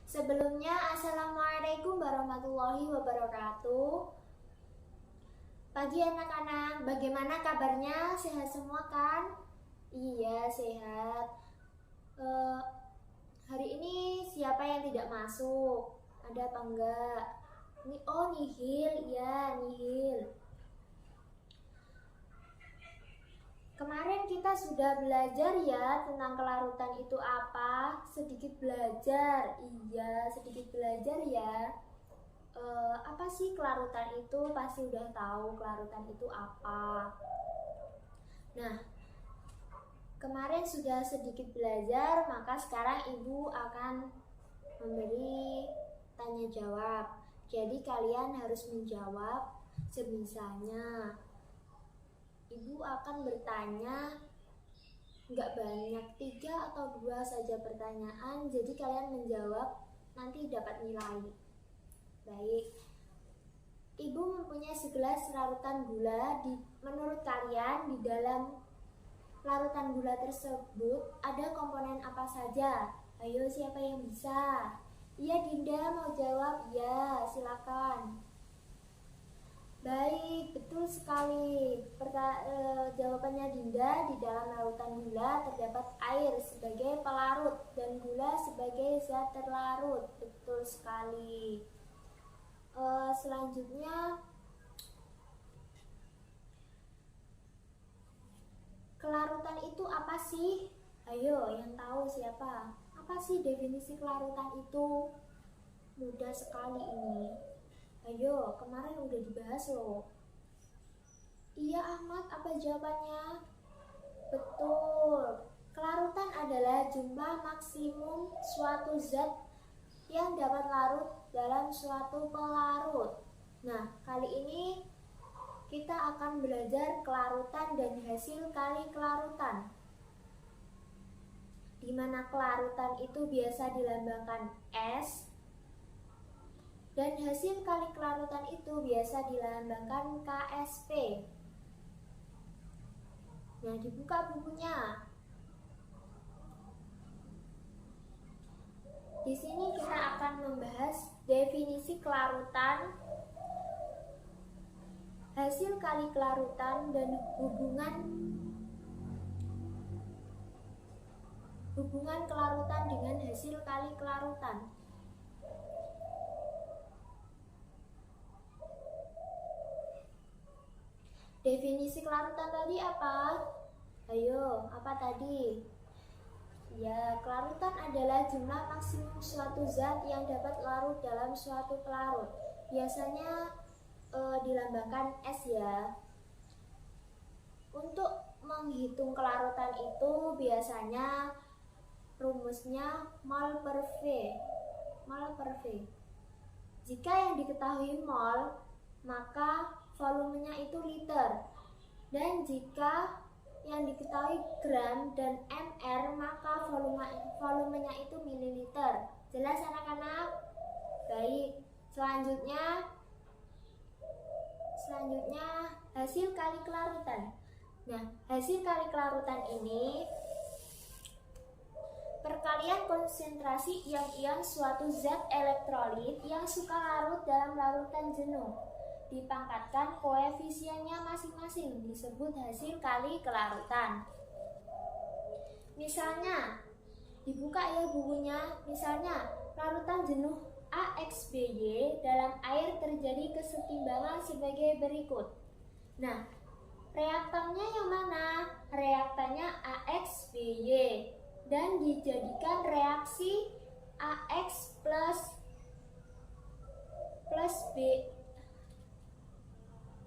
Sebelumnya, Assalamualaikum warahmatullahi wabarakatuh. Pagi anak-anak, bagaimana kabarnya? Sehat semua kan? Iya, sehat. Hari ini siapa yang tidak masuk? Ada apa enggak? Oh, nihil. Ya, nihil. Kemarin kita sudah belajar ya tentang kelarutan itu apa? Sedikit belajar. Iya, sedikit belajar ya. Apa sih kelarutan itu? Pasti udah tahu kelarutan itu apa. Nah, kemarin sudah sedikit belajar, maka sekarang ibu akan memberi tanya jawab. Jadi kalian harus menjawab sebisanya. Ibu akan bertanya nggak banyak, 3 atau 2 saja pertanyaan. Jadi kalian menjawab nanti dapat nilai. Baik. Ibu mempunyai segelas larutan gula. Menurut kalian di dalam larutan gula tersebut ada komponen apa saja? Ayo, siapa yang bisa? Iya, Dinda mau jawab? Ya, silakan. Baik, betul sekali. Jawabannya Dinda, di dalam larutan gula terdapat air sebagai pelarut dan gula sebagai zat terlarut. Betul sekali. Selanjutnya, kelarutan itu apa sih? Ayo, yang tahu siapa? Apa sih definisi kelarutan itu? Mudah sekali ini. Ayo, kemarin udah dibahas loh. Iya, Ahmad, apa jawabannya? Betul. Kelarutan adalah jumlah maksimum suatu zat yang dapat larut dalam suatu pelarut. Nah, kali ini kita akan belajar kelarutan dan hasil kali kelarutan. Di mana kelarutan itu biasa dilambangkan S dan hasil kali kelarutan itu biasa dilambangkan KSP. Nah, dibuka bukunya. Di sini kita akan membahas definisi kelarutan, hasil kali kelarutan, dan hubungan kelarutan dengan hasil kali kelarutan. Definisi kelarutan tadi apa? Ayo, apa tadi? Ya, kelarutan adalah jumlah maksimum suatu zat yang dapat larut dalam suatu pelarut. Biasanya dilambangkan S ya. Untuk menghitung kelarutan itu biasanya rumusnya mol per V. Mol per V. Jika yang diketahui mol, maka volumenya itu liter. Dan jika yang diketahui gram dan mr, maka volumenya itu mililiter. Jelas anak-anak? Baik. Selanjutnya hasil kali kelarutan. Nah, hasil kali kelarutan ini perkalian konsentrasi ion-ion suatu zat elektrolit yang suka larut dalam larutan jenuh. Dipangkatkan koefisiennya masing-masing, disebut hasil kali kelarutan. Misalnya, dibuka ya bukunya. Misalnya, larutan jenuh AXBY dalam air terjadi kesetimbangan sebagai berikut. Nah, reaktannya yang mana? Reaktannya AXBY dan dijadikan reaksi AX plus B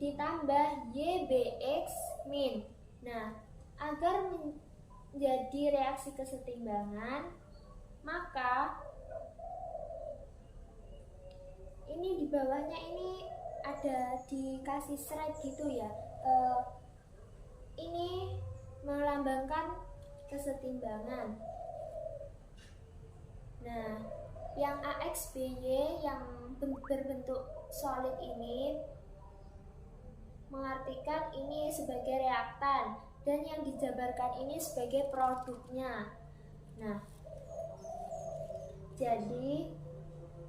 ditambah YBX min. Nah, agar menjadi reaksi kesetimbangan, maka ini di bawahnya ini ada dikasih slide gitu ya. Ini melambangkan kesetimbangan. Nah, yang AXBY yang berbentuk solid ini mengartikan ini sebagai reaktan dan yang dijabarkan ini sebagai produknya. Nah, jadi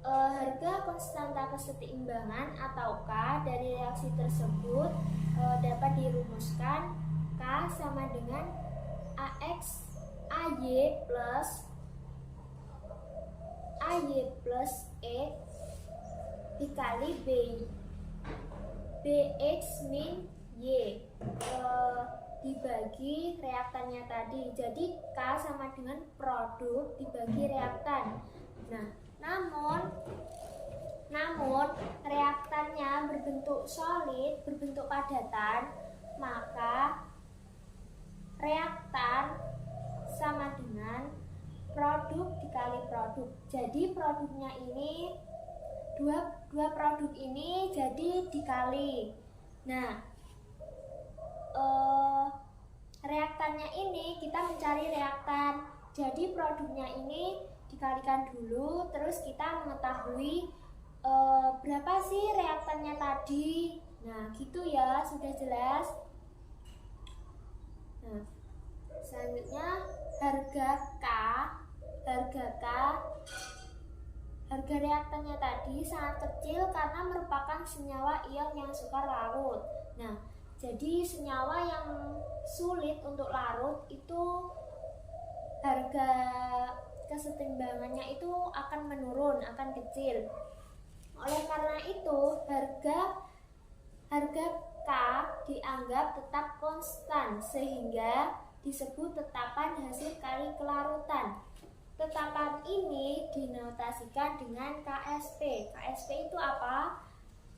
harga konstanta kesetimbangan atau K dari reaksi tersebut dapat dirumuskan K sama dengan AX AY plus E dikali BX min Y dibagi reaktannya tadi. Jadi K sama dengan produk dibagi reaktan. Nah, namun reaktannya berbentuk solid, berbentuk padatan, maka reaktan sama dengan produk dikali produk. Jadi produknya ini dua produk ini jadi dikali. Nah, reaktannya ini kita mencari reaktan. Jadi produknya ini dikalikan dulu, terus kita mengetahui berapa sih reaktannya tadi. Nah, gitu ya, sudah jelas. Nah, selanjutnya harga reaktannya tadi sangat kecil karena merupakan senyawa ion yang sukar larut. Nah, jadi senyawa yang sulit untuk larut itu harga kesetimbangannya itu akan menurun, akan kecil. Oleh karena itu, harga K dianggap tetap konstan sehingga disebut tetapan hasil kali kelarutan. Tetapan ini dinotasikan dengan KSP. KSP itu apa?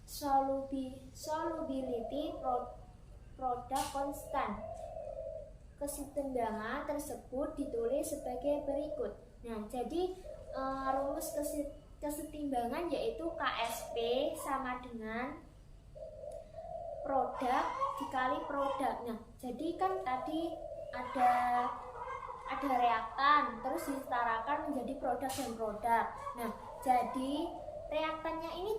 Solubility produk konstan. Kesetimbangan tersebut ditulis sebagai berikut. Nah, jadi rumus kesetimbangan yaitu KSP sama dengan produk dikali produk. Nah, jadi kan tadi ada reaktan, terus disetarakan menjadi produk dan produk. Nah, jadi reaktannya ini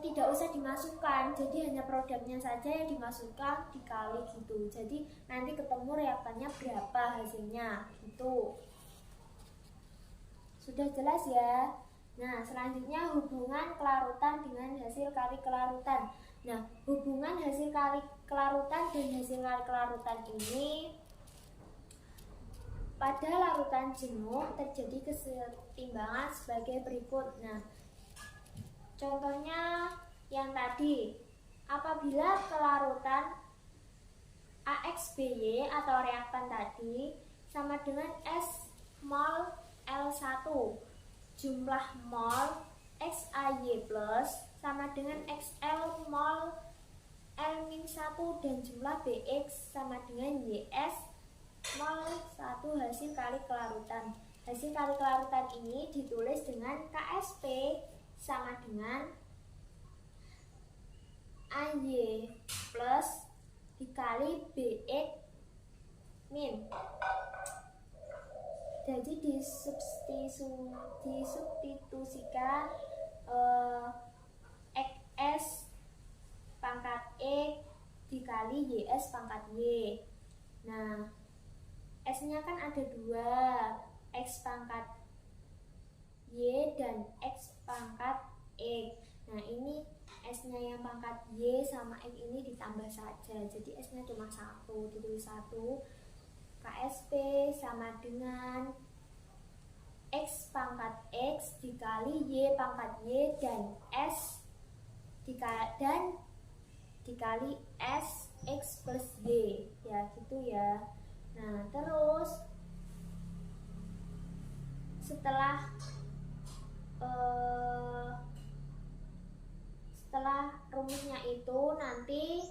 tidak usah dimasukkan, jadi hanya produknya saja yang dimasukkan dikali gitu. Jadi nanti ketemu reaktannya berapa hasilnya gitu. Sudah jelas ya. Nah, selanjutnya hubungan kelarutan dengan hasil kali kelarutan. Nah, hubungan hasil kali kelarutan dan hasil kali kelarutan ini pada larutan jenuh terjadi kesetimbangan sebagai berikut. Nah, contohnya yang tadi, apabila kelarutan AXBY atau reaktan tadi sama dengan S mol L1, jumlah mol XAY plus sama dengan XL mol L-1 dan jumlah BX sama dengan YS mol 1 hasil kali kelarutan. Hasil kali kelarutan ini ditulis dengan KSP sama dengan AY plus dikali BX min. Jadi disubstitusikan XS pangkat X dikali YS pangkat Y. Nah, S-nya kan ada dua, X pangkat Y dan X pangkat X. Nah, ini S-nya yang pangkat Y sama X ini ditambah saja. Jadi S-nya cuma satu, ditulis satu. KSP sama dengan X pangkat X dikali Y pangkat Y dan S dikali S X plus Y. Ya, gitu ya. Nah, terus setelah rumusnya itu nanti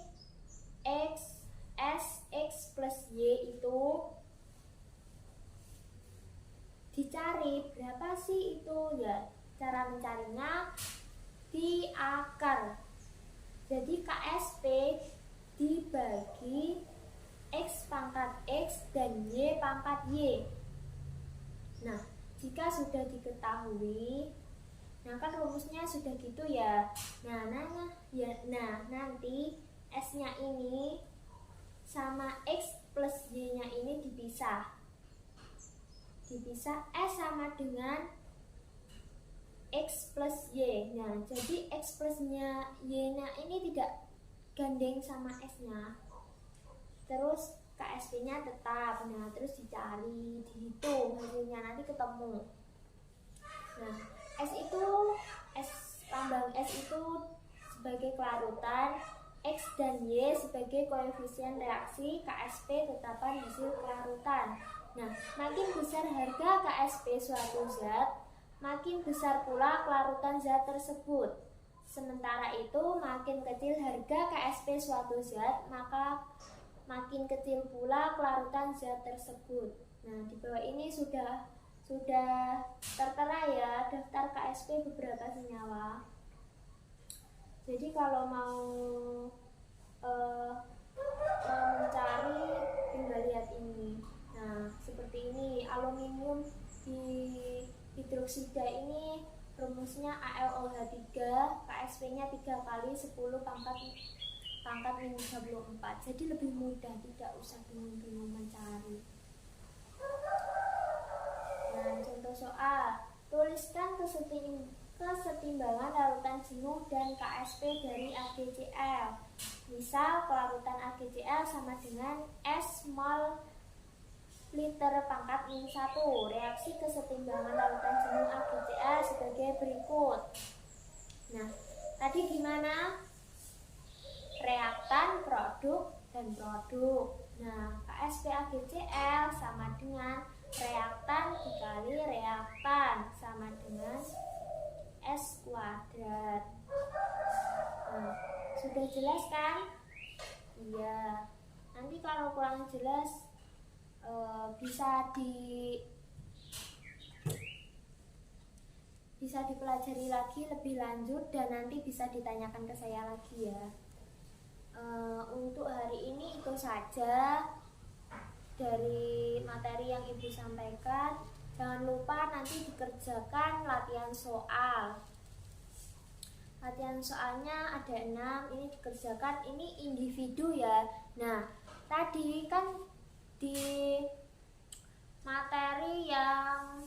X S X plus Y itu dicari berapa sih itu ya. Cara mencarinya di akar. Jadi KSP dibagi X pangkat X dan Y pangkat Y. Nah, jika sudah diketahui, nah kan rumusnya sudah gitu ya. Nah, nanti S-nya ini sama X plus Y-nya ini dipisah. S sama dengan X plus Y. Nah, jadi X plusnya Y-nya ini tidak gandeng sama S-nya. Terus KSP-nya tetap. Nah, terus dicari, dihitung hasilnya, nanti ketemu. Nah, lambang S itu sebagai kelarutan, X dan Y sebagai koefisien reaksi, KSP tetapan hasil kelarutan. Nah, makin besar harga KSP suatu zat, makin besar pula kelarutan zat tersebut. Sementara itu, makin kecil harga KSP suatu zat, maka makin kecil pula kelarutan zat tersebut. Nah, di bawah ini sudah tertera ya daftar KSP beberapa senyawa. Jadi kalau mau mencari, tinggal lihat ini. Nah, seperti ini, aluminium di hidroksida ini rumusnya AlOH3, KSP-nya 3 kali 10 pangkat minus 24. Jadi lebih mudah, tidak usah bingung-bingung mencari. Nah, contoh soal, tuliskan kesetimbangan larutan jenuh dan KSP dari AgCl. Misal, kelarutan AgCl sama dengan S mol liter pangkat minus 1. Reaksi kesetimbangan larutan jenuh AgCl sebagai berikut. Nah, tadi gimana? Reaktan, produk, dan produk. Nah, KSP AgCl sama dengan reaktan dikali reaktan sama dengan S kuadrat. Nah, sudah jelas kan? Iya. Nanti kalau kurang jelas bisa dipelajari lagi lebih lanjut dan nanti bisa ditanyakan ke saya lagi ya. Untuk hari ini itu saja dari materi yang Ibu sampaikan. Jangan lupa nanti dikerjakan latihan soal. Latihan soalnya ada 6, ini dikerjakan, ini individu ya. Nah, tadi kan di materi yang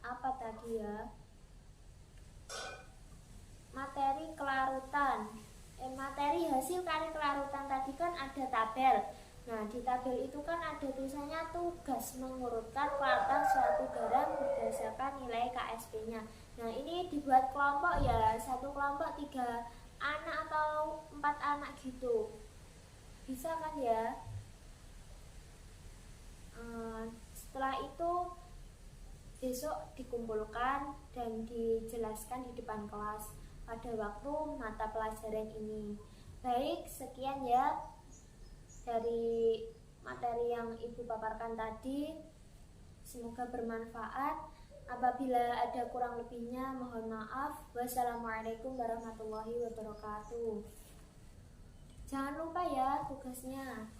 apa tadi ya? Materi kelarutan. Materi hasil kali kelarutan tadi kan ada tabel. Nah, di tabel itu kan ada tulisannya tugas mengurutkan kelarutan suatu garam berdasarkan nilai KSP-nya. Nah, ini dibuat kelompok ya, satu kelompok 3 anak atau 4 anak gitu. Bisa kan ya? Setelah itu besok dikumpulkan dan dijelaskan di depan kelas pada waktu mata pelajaran ini. Baik, sekian ya dari materi yang Ibu paparkan tadi. Semoga bermanfaat. Apabila ada kurang lebihnya mohon maaf. Wassalamualaikum warahmatullahi wabarakatuh. Jangan lupa ya tugasnya.